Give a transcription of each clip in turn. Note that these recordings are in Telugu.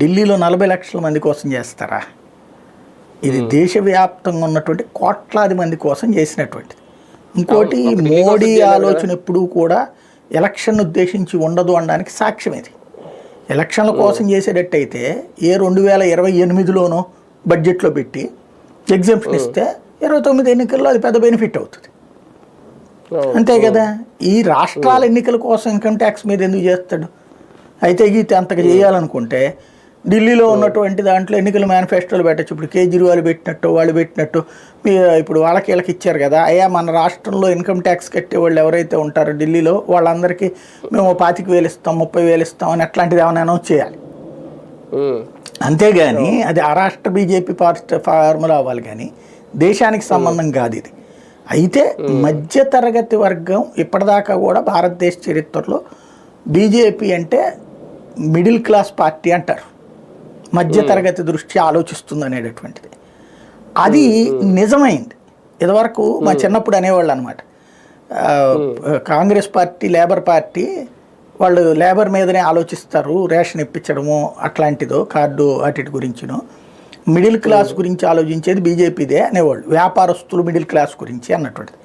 ఢిల్లీలో 40 లక్షల మంది కోసం చేస్తారా? ఇది దేశవ్యాప్తంగా ఉన్నటువంటి కోట్లాది మంది కోసం చేసినటువంటిది. ఇంకోటి, మోడీ ఆలోచన ఎప్పుడూ కూడా ఎలక్షన్ ఉద్దేశించి ఉండదు అనడానికి సాక్ష్యం ఇది. ఎలక్షన్ల కోసం చేసేటట్టయితే 2028లోనో బడ్జెట్లో పెట్టి ఎగ్జామ్షన్ ఇస్తే 29 ఎన్నికల్లో అది పెద్ద బెనిఫిట్ అవుతుంది. అంతే కదా. ఈ రాష్ట్రాల ఎన్నికల కోసం ఇన్కమ్ ట్యాక్స్ మీద ఎందుకు చేస్తాడు? అయితే గీతే అంతగా చేయాలనుకుంటే ఢిల్లీలో ఉన్నటువంటి దాంట్లో ఎన్నికల మేనిఫెస్టోలు పెట్టచ్చు. ఇప్పుడు కేజ్రీవాల్ పెట్టినట్టు వాళ్ళు పెట్టినట్టు ఇప్పుడు వాళ్ళకి ఇచ్చారు కదా, అయ్యా మన రాష్ట్రంలో ఇన్కమ్ ట్యాక్స్ కట్టే వాళ్ళు ఎవరైతే ఉంటారో ఢిల్లీలో వాళ్ళందరికీ మేము 25,000 ఇస్తాం, 30,000 ఇస్తాం అని అట్లాంటిది ఏమైనా అనౌన్స్ చేయాలి. అంతేగాని అది ఆ రాష్ట్ర బీజేపీ ఫార్ములా అవ్వాలి, కానీ దేశానికి సంబంధం కాదు ఇది. అయితే మధ్యతరగతి వర్గం ఇప్పటిదాకా కూడా భారతదేశ చరిత్రలో బీజేపీ అంటే మిడిల్ క్లాస్ పార్టీ అంటారు, మధ్యతరగతి దృష్ట్యా ఆలోచిస్తుంది అనేటటువంటిది. అది నిజమైంది. ఇదివరకు మా చిన్నప్పుడు అనేవాళ్ళు అనమాట, కాంగ్రెస్ పార్టీ లేబర్ పార్టీ వాళ్ళు లేబర్ మీదనే ఆలోచిస్తారు, రేషన్ ఇప్పించడము అట్లాంటిదో కార్డు వాటి గురించినో, మిడిల్ క్లాస్ గురించి ఆలోచించేది బీజేపీదే అనేవాళ్ళు, వ్యాపారస్తులు మిడిల్ క్లాస్ గురించి అన్నటువంటిది.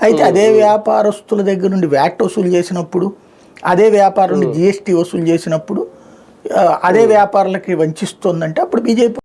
అయితే అదే వ్యాపారస్తుల దగ్గర నుండి వ్యాట్ వసూలు చేసినప్పుడు, అదే వ్యాపారం నుండి జిఎస్టీ వసూలు చేసినప్పుడు అదే వ్యాపారులకి వంచిస్తుందంటే అప్పుడు బీజేపీ